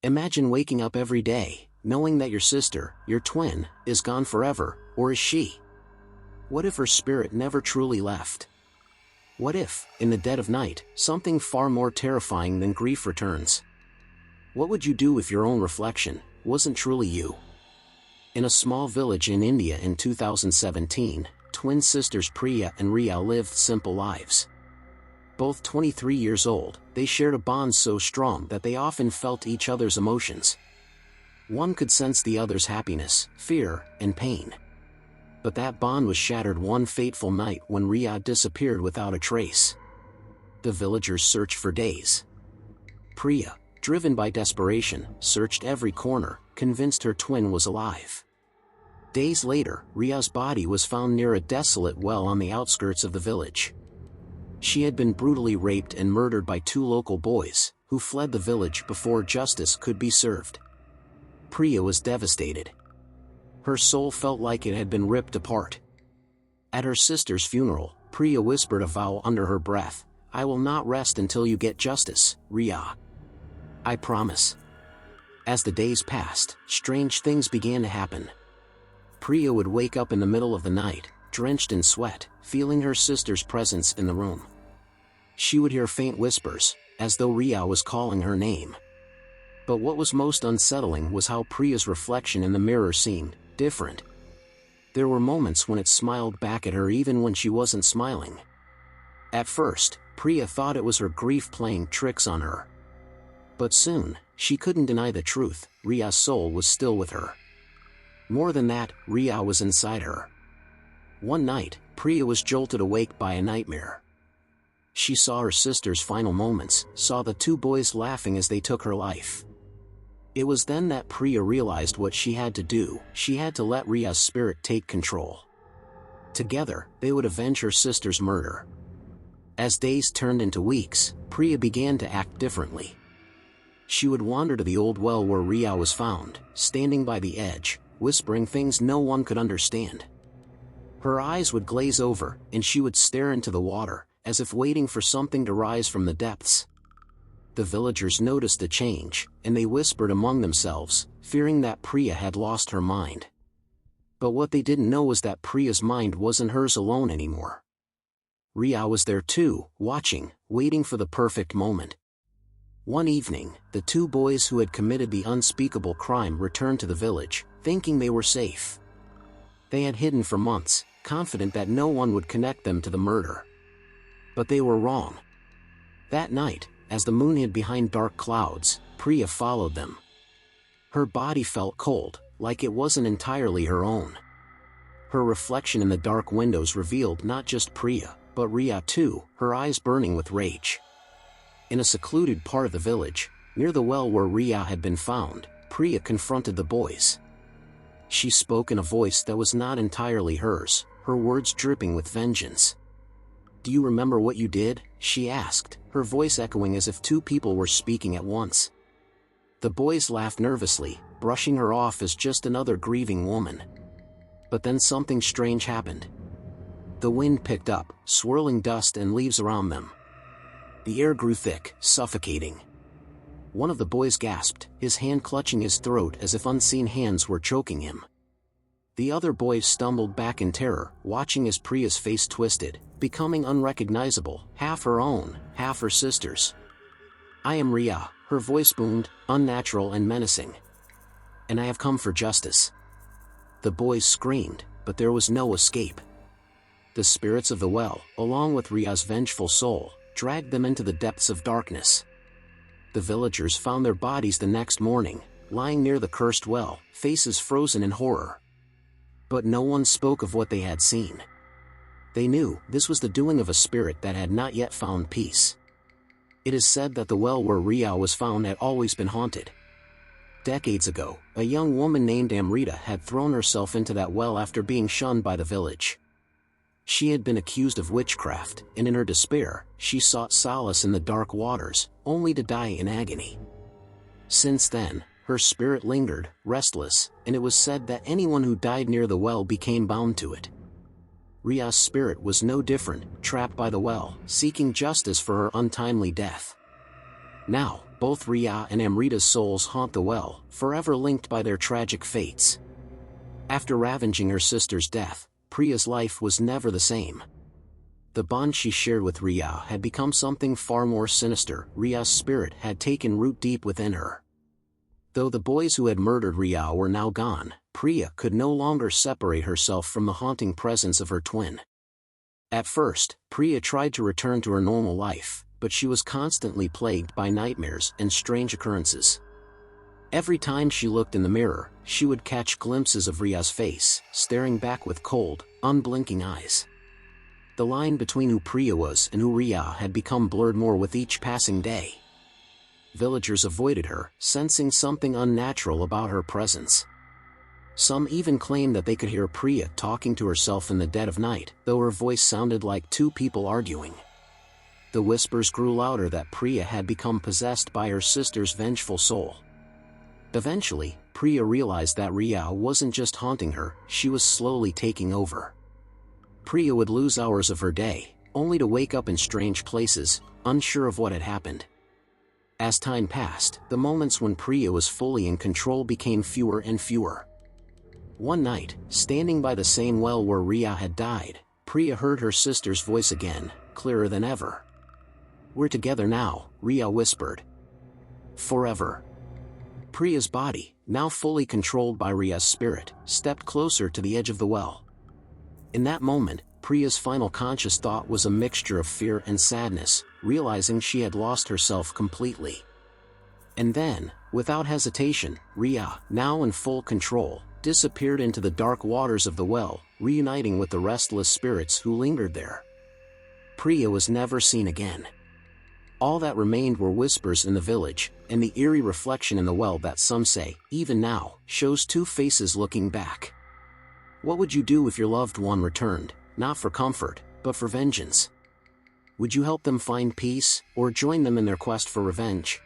Imagine waking up every day, knowing that your sister, your twin, is gone forever, or is she? What if her spirit never truly left? What if, in the dead of night, something far more terrifying than grief returns? What would you do if your own reflection wasn't truly you? In a small village in India in 2017, twin sisters Priya and Riya lived simple lives. Both 23 years old, they shared a bond so strong that they often felt each other's emotions. One could sense the other's happiness, fear, and pain. But that bond was shattered one fateful night when Riya disappeared without a trace. The villagers searched for days. Priya, driven by desperation, searched every corner, convinced her twin was alive. Days later, Riya's body was found near a desolate well on the outskirts of the village. She had been brutally raped and murdered by two local boys, who fled the village before justice could be served. Priya was devastated. Her soul felt like it had been ripped apart. At her sister's funeral, Priya whispered a vow under her breath, "I will not rest until you get justice, Riya. I promise." As the days passed, strange things began to happen. Priya would wake up in the middle of the night, drenched in sweat, feeling her sister's presence in the room. She would hear faint whispers, as though Riya was calling her name. But what was most unsettling was how Priya's reflection in the mirror seemed different. There were moments when it smiled back at her even when she wasn't smiling. At first, Priya thought it was her grief playing tricks on her. But soon, she couldn't deny the truth, Riya's soul was still with her. More than that, Riya was inside her. One night, Priya was jolted awake by a nightmare. She saw her sister's final moments, saw the two boys laughing as they took her life. It was then that Priya realized what she had to do. She had to let Riya's spirit take control. Together, they would avenge her sister's murder. As days turned into weeks, Priya began to act differently. She would wander to the old well where Riya was found, standing by the edge, whispering things no one could understand. Her eyes would glaze over, and she would stare into the water, as if waiting for something to rise from the depths. The villagers noticed the change, and they whispered among themselves, fearing that Priya had lost her mind. But what they didn't know was that Priya's mind wasn't hers alone anymore. Riya was there too, watching, waiting for the perfect moment. One evening, the two boys who had committed the unspeakable crime returned to the village, thinking they were safe. They had hidden for months, confident that no one would connect them to the murder. But they were wrong. That night, as the moon hid behind dark clouds, Priya followed them. Her body felt cold, like it wasn't entirely her own. Her reflection in the dark windows revealed not just Priya, but Riya too, her eyes burning with rage. In a secluded part of the village, near the well where Riya had been found, Priya confronted the boys. She spoke in a voice that was not entirely hers, her words dripping with vengeance. "Do you remember what you did?" she asked, her voice echoing as if two people were speaking at once. The boys laughed nervously, brushing her off as just another grieving woman. But then something strange happened. The wind picked up, swirling dust and leaves around them. The air grew thick, suffocating. One of the boys gasped, his hand clutching his throat as if unseen hands were choking him. The other boy stumbled back in terror, watching as Priya's face twisted, becoming unrecognizable, half her own, half her sister's. "I am Riya," her voice boomed, unnatural and menacing. "And I have come for justice." The boys screamed, but there was no escape. The spirits of the well, along with Riya's vengeful soul, dragged them into the depths of darkness. The villagers found their bodies the next morning, lying near the cursed well, faces frozen in horror. But no one spoke of what they had seen. They knew this was the doing of a spirit that had not yet found peace. It is said that the well where Riya was found had always been haunted. Decades ago, a young woman named Amrita had thrown herself into that well after being shunned by the village. She had been accused of witchcraft, and in her despair, she sought solace in the dark waters, only to die in agony. Since then, her spirit lingered, restless, and it was said that anyone who died near the well became bound to it. Riya's spirit was no different, trapped by the well, seeking justice for her untimely death. Now, both Ria and Amrita's souls haunt the well, forever linked by their tragic fates. After ravaging her sister's death, Priya's life was never the same. The bond she shared with Ria had become something far more sinister. Ria's spirit had taken root deep within her. Though the boys who had murdered Ria were now gone, Priya could no longer separate herself from the haunting presence of her twin. At first, Priya tried to return to her normal life, but she was constantly plagued by nightmares and strange occurrences. Every time she looked in the mirror, she would catch glimpses of Ria's face, staring back with cold, unblinking eyes. The line between who Priya was and who Ria had become blurred more with each passing day. Villagers avoided her, sensing something unnatural about her presence. Some even claimed that they could hear Priya talking to herself in the dead of night, though her voice sounded like two people arguing. The whispers grew louder that Priya had become possessed by her sister's vengeful soul. Eventually, Priya realized that Ria wasn't just haunting her, she was slowly taking over. Priya would lose hours of her day, only to wake up in strange places, unsure of what had happened. As time passed, the moments when Priya was fully in control became fewer and fewer. One night, standing by the same well where Ria had died, Priya heard her sister's voice again, clearer than ever. "We're together now," Ria whispered. "Forever." Priya's body, now fully controlled by Ria's spirit, stepped closer to the edge of the well. In that moment, Priya's final conscious thought was a mixture of fear and sadness, realizing she had lost herself completely. And then, without hesitation, Ria, now in full control, disappeared into the dark waters of the well, reuniting with the restless spirits who lingered there. Priya was never seen again. All that remained were whispers in the village, and the eerie reflection in the well that some say, even now, shows two faces looking back. What would you do if your loved one returned, not for comfort, but for vengeance? Would you help them find peace, or join them in their quest for revenge?